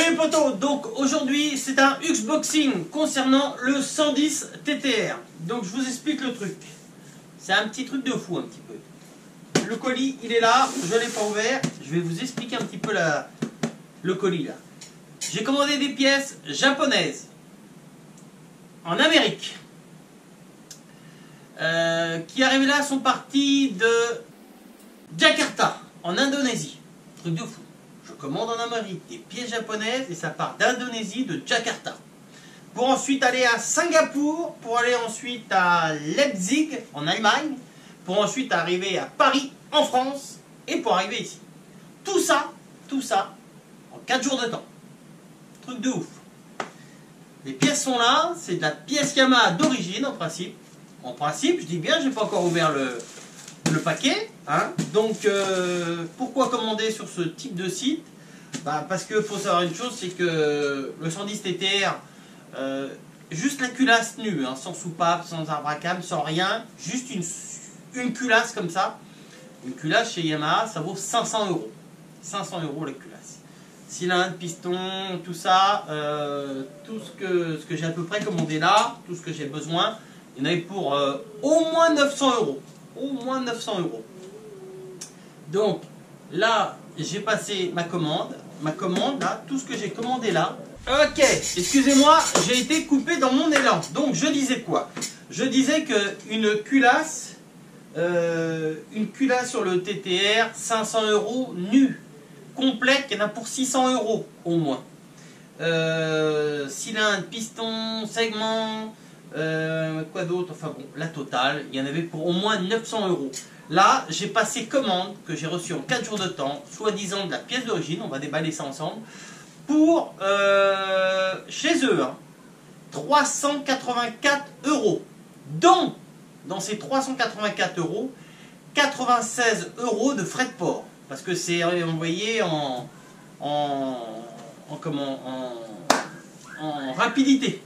Salut les potos, donc aujourd'hui c'est un Unboxing concernant le 110 TTR. Donc je vous explique le truc. C'est un petit truc de fou un petit peu. Le colis il est là, je ne l'ai pas ouvert. Je vais vous expliquer un petit peu le colis là. J'ai commandé des pièces japonaises en Amérique. Qui arrivées là sont parties de Jakarta en Indonésie. Truc de fou. Je commande en Amérique des pièces japonaises et ça part d'Indonésie, de Jakarta. Pour ensuite aller à Singapour, pour aller ensuite à Leipzig en Allemagne, pour ensuite arriver à Paris en France et pour arriver ici. Tout ça en 4 jours de temps. Truc de ouf. Les pièces sont là, c'est de la pièce Yamaha d'origine en principe. En principe, je dis bien, j'ai pas encore ouvert le paquet, hein. Donc pourquoi commander sur ce type de site? Parce qu'il faut savoir une chose, c'est que le 110 TTR, juste la culasse nue, hein, sans soupape, sans arbre à cam, sans rien, juste une culasse comme ça, une culasse chez Yamaha, ça vaut 500 €. 500 € la culasse. Cylindre, piston, tout ça, tout ce que j'ai à peu près commandé là, tout ce que j'ai besoin, il y en avait pour au moins 900 €. Au moins 900 €. Donc là, j'ai passé ma commande là, tout ce que j'ai commandé là. Ok, excusez-moi, j'ai été coupé dans mon élan. Donc je disais quoi? Je disais que une culasse sur le TTR, 500 € nue, complète, il y en a pour 600 € au moins. Cylindre, piston, segment. Quoi d'autre? Enfin bon, la totale, il y en avait pour au moins 900 €. Là, j'ai passé commande que j'ai reçue en 4 jours de temps, soi-disant de la pièce d'origine, on va déballer ça ensemble, pour, chez eux, hein, 384 €. Donc, dans ces 384 €, 96 € de frais de port. Parce que c'est envoyé en rapidité.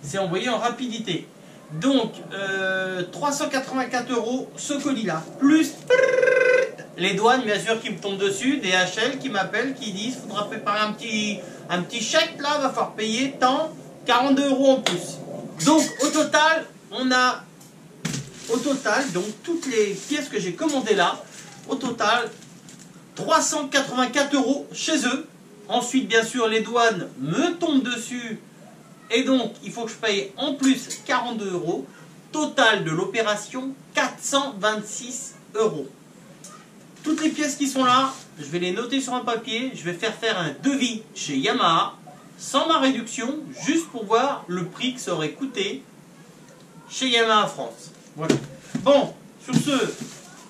C'est envoyé en rapidité. Donc, 384 € ce colis-là. Plus les douanes, bien sûr, qui me tombent dessus. DHL qui m'appellent, qui disent il faudra préparer un petit chèque là, va falloir payer tant, 42 € en plus. Donc, au total, donc toutes les pièces que j'ai commandées là, au total, 384 € chez eux. Ensuite, bien sûr, les douanes me tombent dessus. Et donc, il faut que je paye en plus 42 €. Total de l'opération, 426 €. Toutes les pièces qui sont là, je vais les noter sur un papier. Je vais faire un devis chez Yamaha, sans ma réduction, juste pour voir le prix que ça aurait coûté chez Yamaha France. Voilà. Bon, sur ce,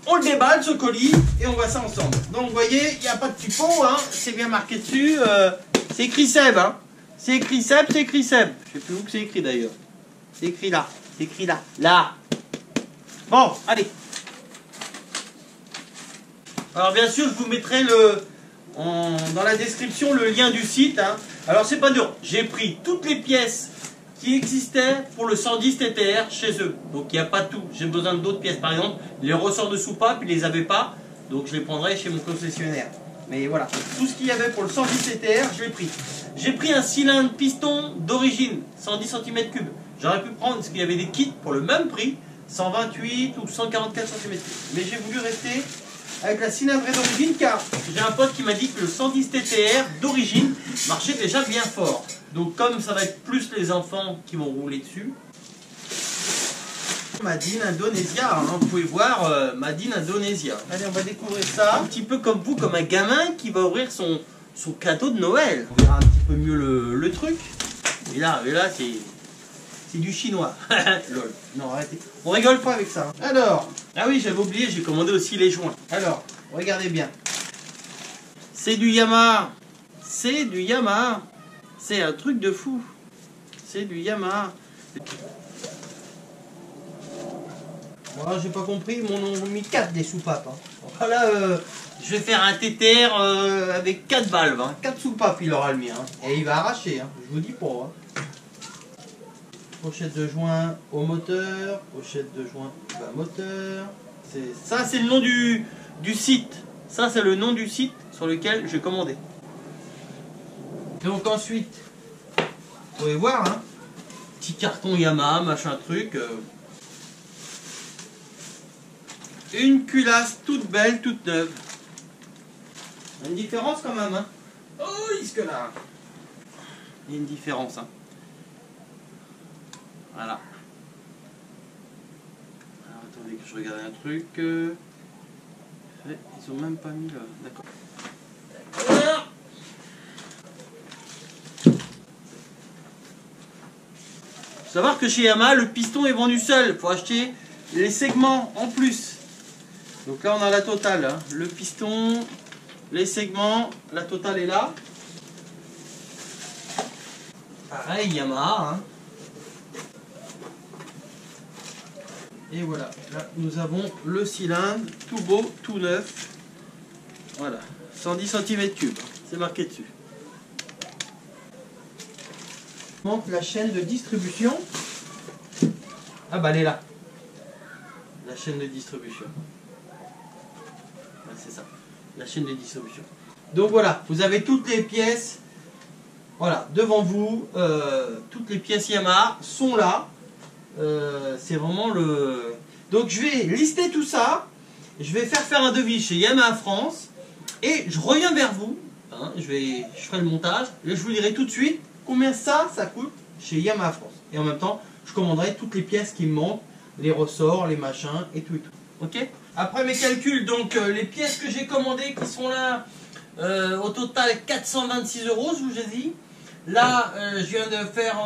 on le déballe, ce colis, et on voit ça ensemble. Donc, vous voyez, il n'y a pas de typo, hein, c'est bien marqué dessus. C'est écrit Seb, hein. C'est écrit Seb, c'est écrit Seb. Je sais plus où c'est écrit d'ailleurs. C'est écrit là. C'est écrit là. Là. Bon, allez. Alors bien sûr, je vous mettrai dans la description le lien du site. Hein. Alors c'est pas dur. J'ai pris toutes les pièces qui existaient pour le 110 TTR chez eux. Donc il n'y a pas tout. J'ai besoin d'autres pièces. Par exemple, les ressorts de soupape, ils les avaient pas. Donc je les prendrai chez mon concessionnaire. Mais voilà, tout ce qu'il y avait pour le 110 TTR, je l'ai pris. J'ai pris un cylindre piston d'origine, 110 cm3. J'aurais pu prendre, parce qu'il y avait des kits pour le même prix, 128 ou 144 cm3. Mais j'ai voulu rester avec la cylindrée d'origine, car j'ai un pote qui m'a dit que le 110 TTR d'origine marchait déjà bien fort. Donc comme ça va être plus les enfants qui vont rouler dessus, Made in Indonesia, hein, vous pouvez voir Made in Indonesia. Allez, on va découvrir ça. Un petit peu comme vous, comme un gamin qui va ouvrir son cadeau de Noël. On verra un petit peu mieux le truc. Et là c'est du chinois. Lol. Non, arrêtez. On rigole pas avec ça. Alors, ah oui, j'avais oublié, j'ai commandé aussi les joints. Alors, regardez bien. C'est du Yamaha. C'est du Yamaha. C'est un truc de fou. C'est du Yamaha. Moi, j'ai pas compris, ils m'en ont mis 4 des soupapes. Hein. Voilà, je vais faire un TTR avec 4 valves. Hein. 4 soupapes, il aura le mien. Hein. Et il va arracher, hein. Je vous dis pas. Hein. Pochette de joint au moteur, pochette de joint au moteur. Ça, c'est le nom du site. Ça, c'est le nom du site sur lequel j'ai commandé. Donc ensuite, vous pouvez voir, hein, petit carton Yamaha, machin truc. Une culasse toute belle, toute neuve. Il y a une différence quand même, hein. Oh, jusque là. Il y a une différence, hein. Voilà. Alors, attendez que je regarde un truc. Ils ont même pas mis le... D'accord. Faut savoir que chez Yamaha, le piston est vendu seul. Faut acheter les segments en plus. Donc là, on a la totale, hein. Le piston, les segments, la totale est là. Pareil, Yamaha, hein. Et voilà, là nous avons le cylindre, tout beau, tout neuf. Voilà, 110 cm3, c'est marqué dessus. Donc la chaîne de distribution. Ah bah elle est là. La chaîne de distribution. Ouais, c'est ça, la chaîne de distribution. Donc voilà, vous avez toutes les pièces. Voilà, devant vous, toutes les pièces Yamaha sont là. C'est vraiment le... Donc je vais lister tout ça. Je vais faire un devis chez Yamaha France. Et je reviens vers vous. Hein, je ferai le montage. Et je vous dirai tout de suite combien ça coûte chez Yamaha France. Et en même temps, je commanderai toutes les pièces qui me manquent. Les ressorts, les machins et tout et tout. Ok? Après mes calculs, donc les pièces que j'ai commandées qui sont là, au total 426 €, je vous ai dit. Là, je viens de faire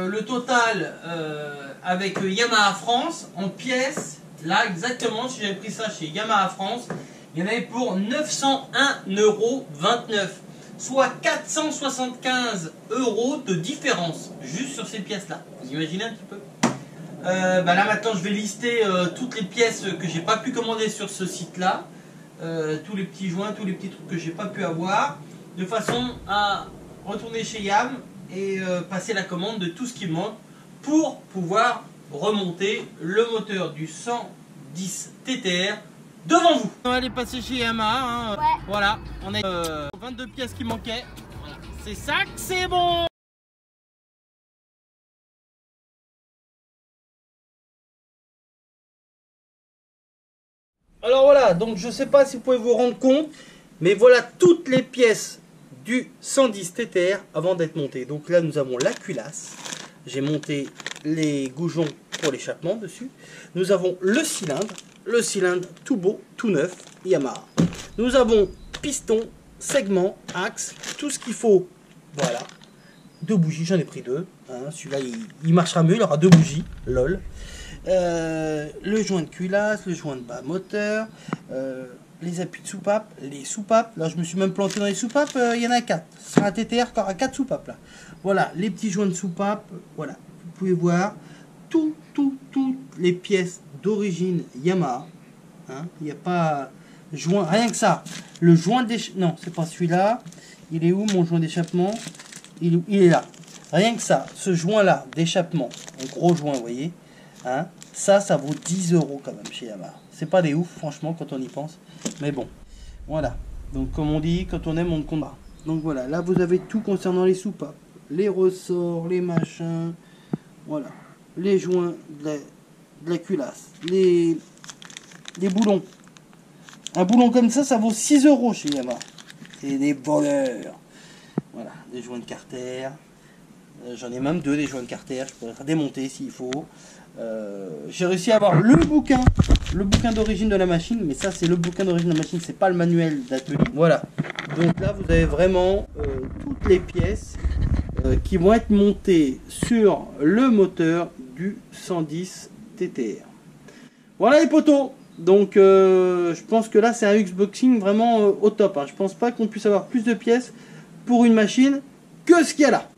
le total avec Yamaha France en pièces. Là, exactement, si j'avais pris ça chez Yamaha France, il y en avait pour 901,29 €. Soit 475 € de différence, juste sur ces pièces-là. Vous imaginez un petit peu? Bah là, maintenant, je vais lister toutes les pièces que j'ai pas pu commander sur ce site-là. Tous les petits joints, tous les petits trucs que j'ai pas pu avoir. De façon à retourner chez Yam et passer la commande de tout ce qui me manque pour pouvoir remonter le moteur du 110 TTR devant vous. On va aller passer chez Yamaha, hein. Ouais. Voilà, on a 22 pièces qui manquaient. Voilà. C'est ça que c'est bon. Alors voilà, donc je sais pas si vous pouvez vous rendre compte, mais voilà toutes les pièces du 110 TTR avant d'être montées. Donc là nous avons la culasse, j'ai monté les goujons pour l'échappement dessus. Nous avons le cylindre tout beau, tout neuf, Yamaha. Nous avons piston, segment, axe, tout ce qu'il faut. Voilà, deux bougies, j'en ai pris deux. Hein, celui-là il marchera mieux, il aura deux bougies, lol. Le joint de culasse, le joint de bas moteur, les appuis de soupape, les soupapes. Là je me suis même planté dans les soupapes, il y en a 4. Ce sera un TTR qui aura 4 soupapes là. Voilà, les petits joints de soupape, voilà, vous pouvez voir toutes les pièces d'origine Yamaha. Hein, il n'y a pas joint, rien que ça. Le joint d'échappement, non c'est pas celui-là. Il est où mon joint d'échappement? Il est là. Rien que ça, ce joint là d'échappement, un gros joint, vous voyez. Hein, ça vaut 10 € quand même chez Yamaha. C'est pas des ouf, franchement, quand on y pense. Mais bon, voilà. Donc, comme on dit, quand on aime, on combat. Donc, voilà. Là, vous avez tout concernant les soupapes, les ressorts, les machins. Voilà. Les joints de la culasse. Les boulons. Un boulon comme ça vaut 6 € chez Yamaha. C'est des voleurs. Voilà. Des joints de carter. J'en ai même deux, des joints de carter. Je pourrais démonter s'il faut. J'ai réussi à avoir le bouquin d'origine de la machine, mais ça c'est le bouquin d'origine de la machine, c'est pas le manuel d'atelier. Voilà, donc là vous avez vraiment toutes les pièces qui vont être montées sur le moteur du 110 TTR. Voilà les potos. Donc je pense que là c'est un Xboxing vraiment au top, hein. Je pense pas qu'on puisse avoir plus de pièces pour une machine que ce qu'il y a là.